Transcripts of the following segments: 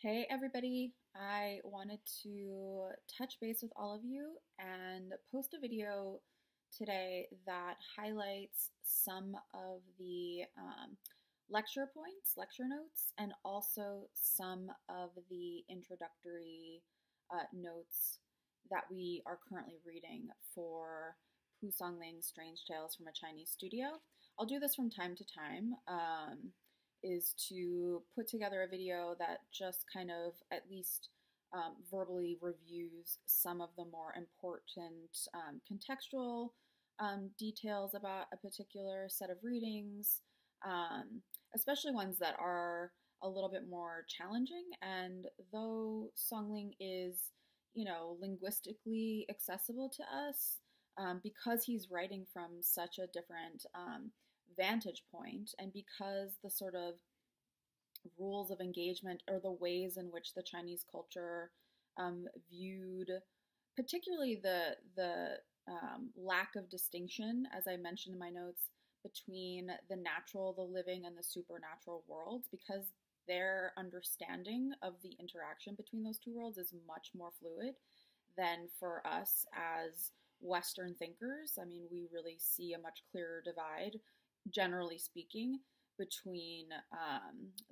Hey everybody, I wanted to touch base with all of you and post a video today that highlights some of the lecture points, lecture notes, and also some of the introductory notes that we are currently reading for Pu Songling's Strange Tales from a Chinese Studio. I'll do this from time to time. Is to put together a video that just kind of at least verbally reviews some of the more important contextual details about a particular set of readings, especially ones that are a little bit more challenging. And though Songling is, linguistically accessible to us, because he's writing from such a different vantage point, and because the sort of rules of engagement or the ways in which the Chinese culture viewed, particularly the lack of distinction, as I mentioned in my notes, between the natural, the living, and the supernatural worlds, because their understanding of the interaction between those two worlds is much more fluid than for us as Western thinkers. I mean, we really see a much clearer divide, generally speaking, between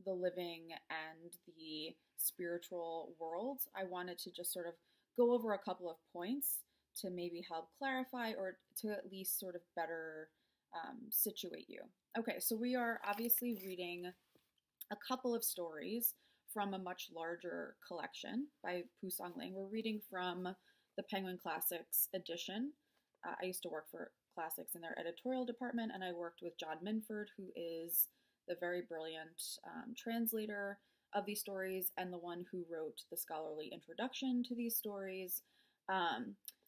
the living and the spiritual worlds. I wanted to just sort of go over a couple of points to maybe help clarify or to at least sort of better situate you. Okay, so we are obviously reading a couple of stories from a much larger collection by Pu Songling. We're reading from the Penguin Classics edition. I used to work for Classics in their editorial department, and I worked with John Minford, who is the very brilliant translator of these stories and the one who wrote the scholarly introduction to these stories.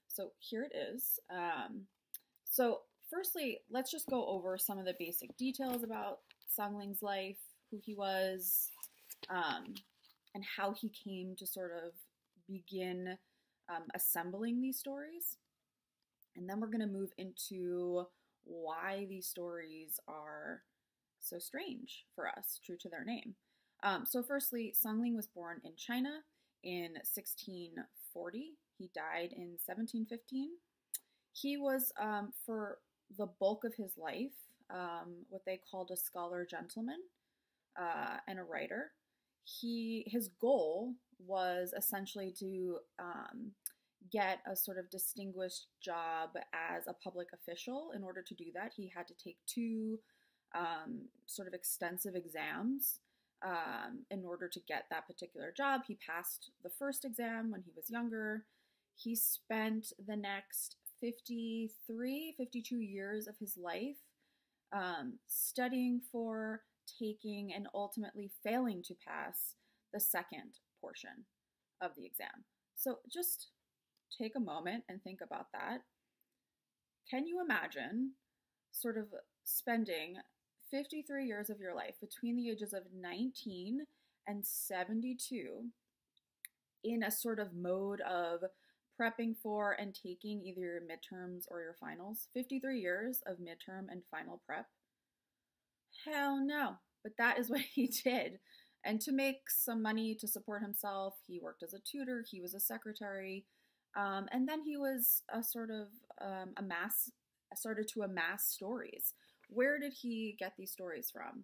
So here it is. So firstly, let's just go over some of the basic details about Songling's life, who he was, and how he came to sort of begin assembling these stories. And then we're going to move into why these stories are so strange for us, true to their name. So firstly, Songling was born in China in 1640. He died in 1715. He was, for the bulk of his life, what they called a scholar gentleman and a writer. His goal was essentially to get a sort of distinguished job as a public official. In order to do that, he had to take two sort of extensive exams in order to get that particular job. He passed the first exam when he was younger. He spent the next 52 years of his life studying for, taking, and ultimately failing to pass the second portion of the exam. So just take a moment and think about that. Can you imagine sort of spending 53 years of your life between the ages of 19 and 72 in a sort of mode of prepping for and taking either your midterms or your finals? 53 years of midterm and final prep? Hell no. But that is what he did. And to make some money to support himself, he worked as a tutor, he was a secretary, and then he was started to amass stories. Where did he get these stories from?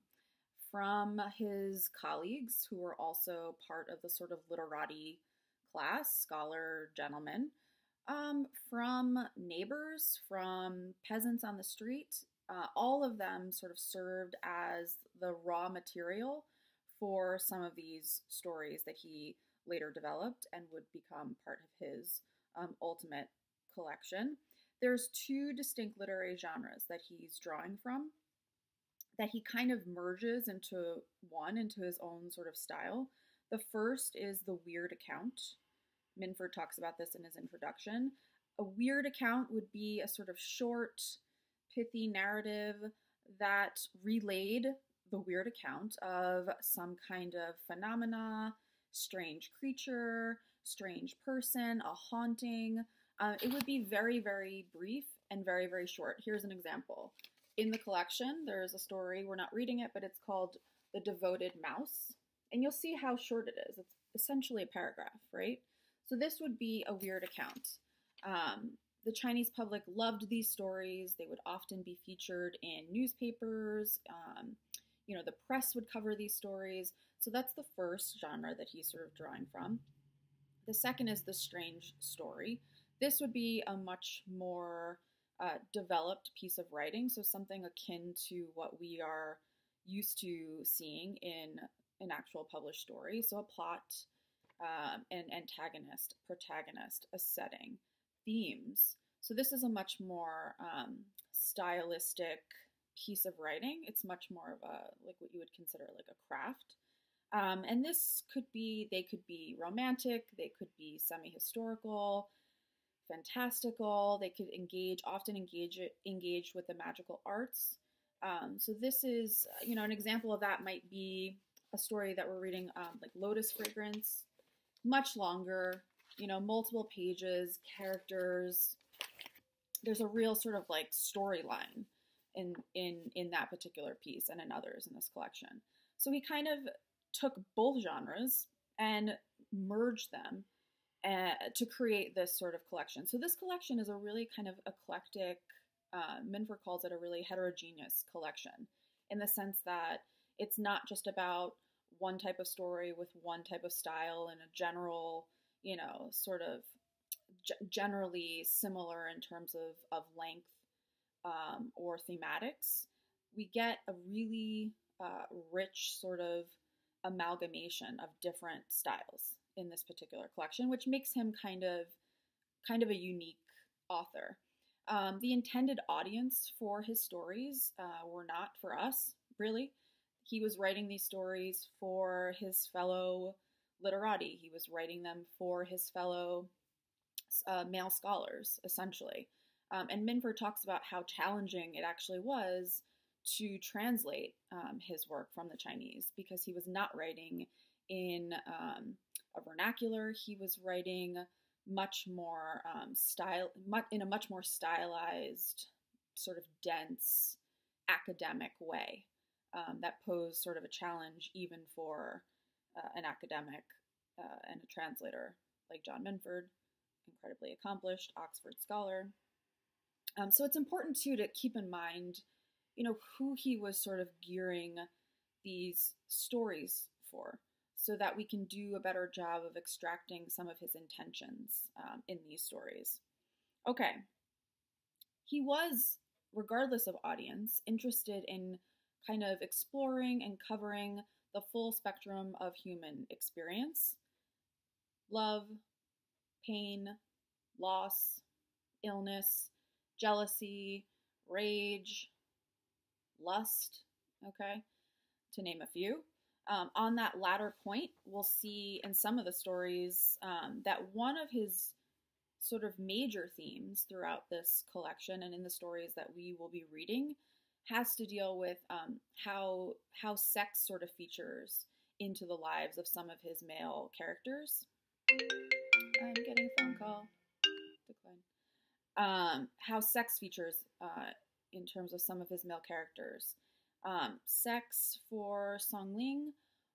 From his colleagues, who were also part of the sort of literati class, scholar gentlemen, from neighbors, from peasants on the street. All of them sort of served as the raw material for some of these stories that he later developed and would become part of his ultimate collection. There's two distinct literary genres that he's drawing from, that he kind of merges into his own sort of style. The first is the weird account. Minford talks about this in his introduction. A weird account would be a sort of short, pithy narrative that relayed the weird account of some kind of phenomena, strange creature, strange person, a haunting. It would be very, very brief and very, very short. Here's an example. In the collection, there's a story, we're not reading it, but it's called The Devoted Mouse. And you'll see how short it is. It's essentially a paragraph, right? So this would be a weird account. The Chinese public loved these stories. They would often be featured in newspapers. The press would cover these stories. So that's the first genre that he's sort of drawing from. The second is the strange story. This would be a much more developed piece of writing, so something akin to what we are used to seeing in an actual published story. So a plot, an antagonist, protagonist, a setting, themes. So this is a much more stylistic piece of writing. It's much more of a, like what you would consider like a craft. And they could be romantic, they could be semi-historical, fantastical, they could often engage with the magical arts. So this is, an example of that might be a story that we're reading, like Lotus Fragrance, much longer, multiple pages, characters. There's a real sort of like storyline in that particular piece and in others in this collection. So he kind of took both genres and merged them to create this sort of collection. So this collection is a really kind of eclectic, Minford calls it a really heterogeneous collection, in the sense that it's not just about one type of story with one type of style and a general, sort of generally similar in terms of length or thematics. We get a really rich sort of amalgamation of different styles in this particular collection, which makes him kind of a unique author. The intended audience for his stories were not for us, really. He was writing these stories for his fellow literati. He was writing them for his fellow male scholars, essentially. And Minford talks about how challenging it actually was to translate his work from the Chinese, because he was not writing in a vernacular. He was writing much more in a much more stylized, sort of dense, academic way that posed sort of a challenge even for an academic and a translator like John Minford, incredibly accomplished Oxford scholar. So it's important too to keep in mind, who he was sort of gearing these stories for, so that we can do a better job of extracting some of his intentions in these stories. Okay. He was, regardless of audience, interested in kind of exploring and covering the full spectrum of human experience: love, pain, loss, illness, jealousy, rage, lust, okay, to name a few. On that latter point, we'll see in some of the stories that one of his sort of major themes throughout this collection and in the stories that we will be reading has to deal with how sex sort of features into the lives of some of his male characters. I'm getting a phone call. Decline. How sex features in terms of some of his male characters. Sex for Song Ling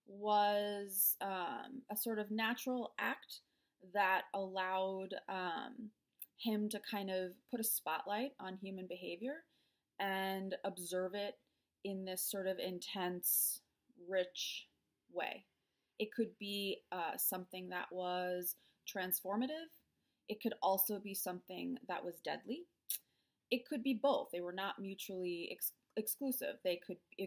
was a sort of natural act that allowed him to kind of put a spotlight on human behavior and observe it in this sort of intense, rich way. It could be something that was transformative. It could also be something that was deadly. It could be both. They were not mutually exclusive. It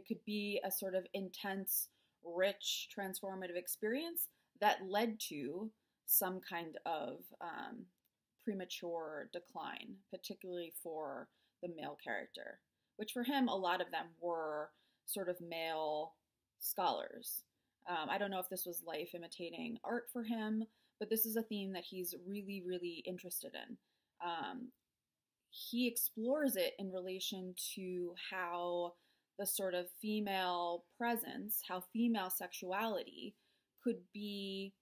could be a sort of intense, rich, transformative experience that led to some kind of premature decline, particularly for the male character, which for him, a lot of them were sort of male scholars. I don't know if this was life imitating art for him, but this is a theme that he's really, really interested in. He explores it in relation to how the sort of female presence, how female sexuality could be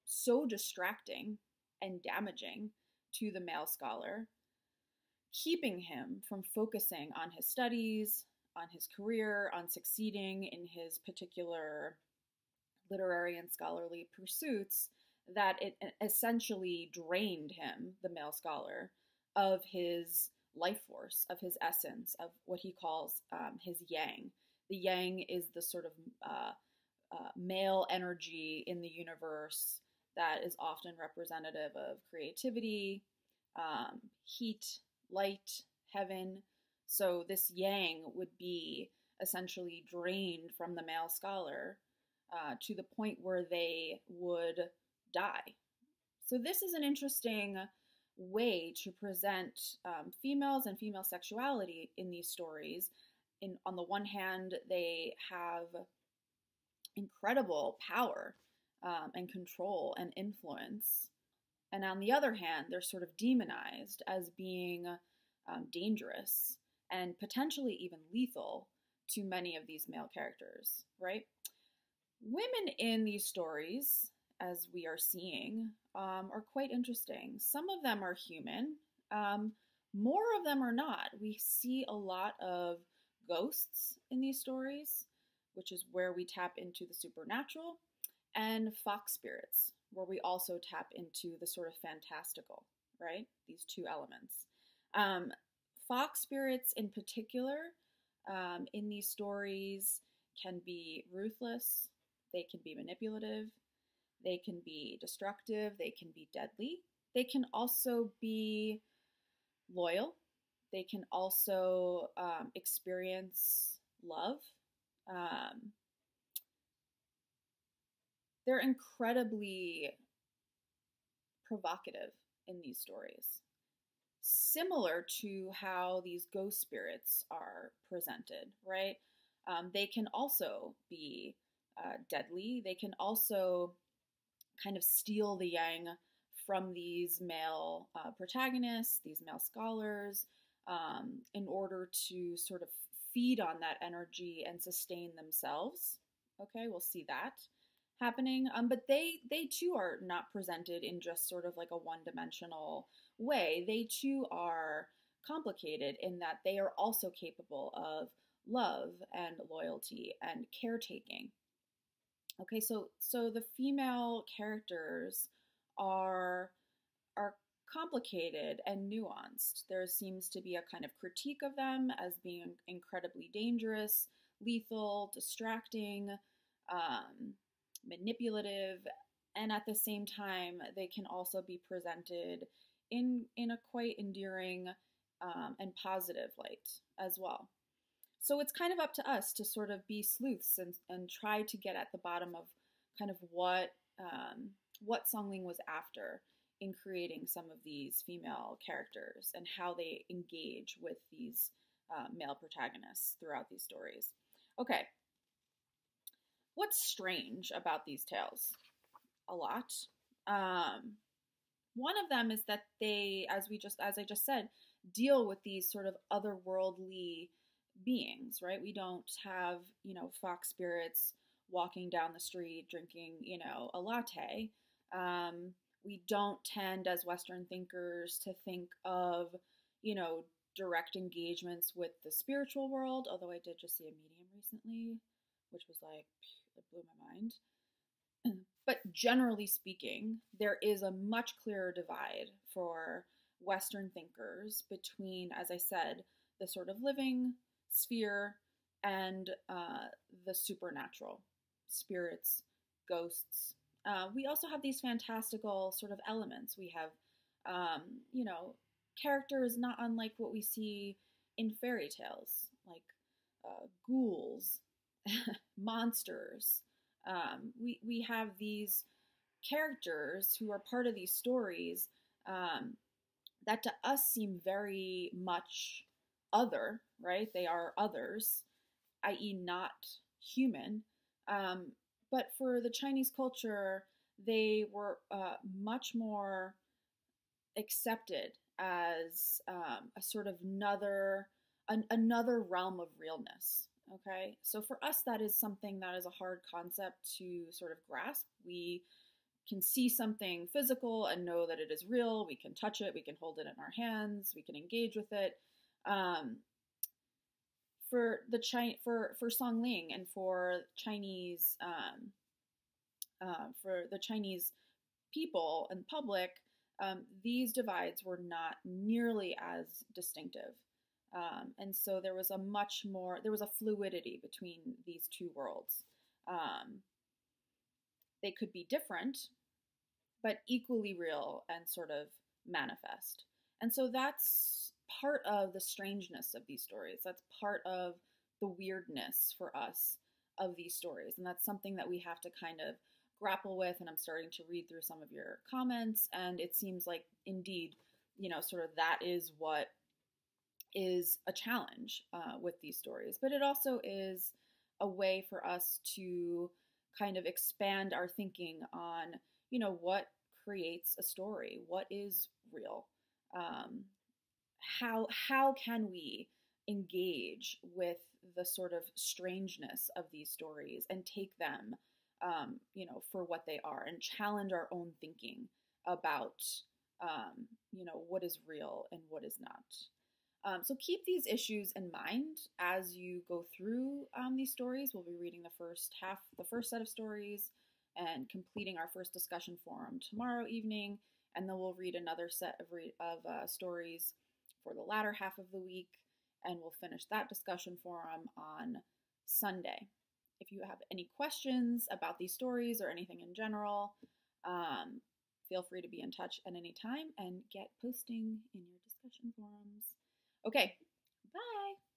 so distracting and damaging to the male scholar, keeping him from focusing on his studies, on his career, on succeeding in his particular literary and scholarly pursuits that it essentially drained him, the male scholar, of his life force, of his essence, of what he calls his yang. The yang is the sort of male energy in the universe that is often representative of creativity, heat, light, heaven. So this yang would be essentially drained from the male scholar to the point where they would die. So this is an interesting way to present females and female sexuality in these stories. On the one hand, they have incredible power and control and influence. And on the other hand, they're sort of demonized as being dangerous and potentially even lethal to many of these male characters, right? Women in these stories, as we are seeing, are quite interesting. Some of them are human, more of them are not. We see a lot of ghosts in these stories, which is where we tap into the supernatural, and fox spirits, where we also tap into the sort of fantastical, right? These two elements. Fox spirits in particular in these stories can be ruthless, they can be manipulative, they can be destructive, they can be deadly. They can also be loyal. They can also experience love. They're incredibly provocative in these stories, similar to how these ghost spirits are presented, right? They can also be deadly. They can also kind of steal the yang from these male protagonists, these male scholars, in order to sort of feed on that energy and sustain themselves. Okay, we'll see that happening. But they too are not presented in just sort of like a one-dimensional way. They too are complicated in that they are also capable of love and loyalty and caretaking. Okay, so the female characters are complicated and nuanced. There seems to be a kind of critique of them as being incredibly dangerous, lethal, distracting, manipulative, and at the same time, they can also be presented in a quite endearing and positive light as well. So it's kind of up to us to sort of be sleuths and try to get at the bottom of kind of what Song Ling was after in creating some of these female characters and how they engage with these male protagonists throughout these stories. Okay, what's strange about these tales? A lot. One of them is that they, as I just said, deal with these sort of otherworldly beings, right? We don't have, fox spirits walking down the street drinking, a latte. We don't tend as Western thinkers to think of, direct engagements with the spiritual world, although I did just see a medium recently, which was like, it blew my mind. But generally speaking, there is a much clearer divide for Western thinkers between, as I said, the sort of living sphere and the supernatural, spirits, ghosts. We also have these fantastical sort of elements. We have, characters not unlike what we see in fairy tales, like ghouls, monsters. We have these characters who are part of these stories that to us seem very much other, right? They are others, i.e. not human. But for the Chinese culture, they were much more accepted as a sort of another realm of realness. Okay, so for us, that is something that is a hard concept to sort of grasp. We can see something physical and know that it is real. We can touch it. We can hold it in our hands. We can engage with it. For Song Ling and for Chinese for the Chinese people and public, these divides were not nearly as distinctive. And so there was a fluidity between these two worlds. They could be different, but equally real and sort of manifest. And so that's part of the strangeness of these stories. That's part of the weirdness for us of these stories. And that's something that we have to kind of grapple with. And I'm starting to read through some of your comments, and it seems like indeed, sort of that is what is a challenge with these stories. But it also is a way for us to kind of expand our thinking on, what creates a story, what is real, how can we engage with the sort of strangeness of these stories and take them, for what they are, and challenge our own thinking about, what is real and what is not. So keep these issues in mind as you go through these stories. We'll be reading the first set of stories, and completing our first discussion forum tomorrow evening, and then we'll read another set of stories for the latter half of the week, and we'll finish that discussion forum on Sunday. If you have any questions about these stories or anything in general, feel free to be in touch at any time and get posting in your discussion forums. Okay, bye!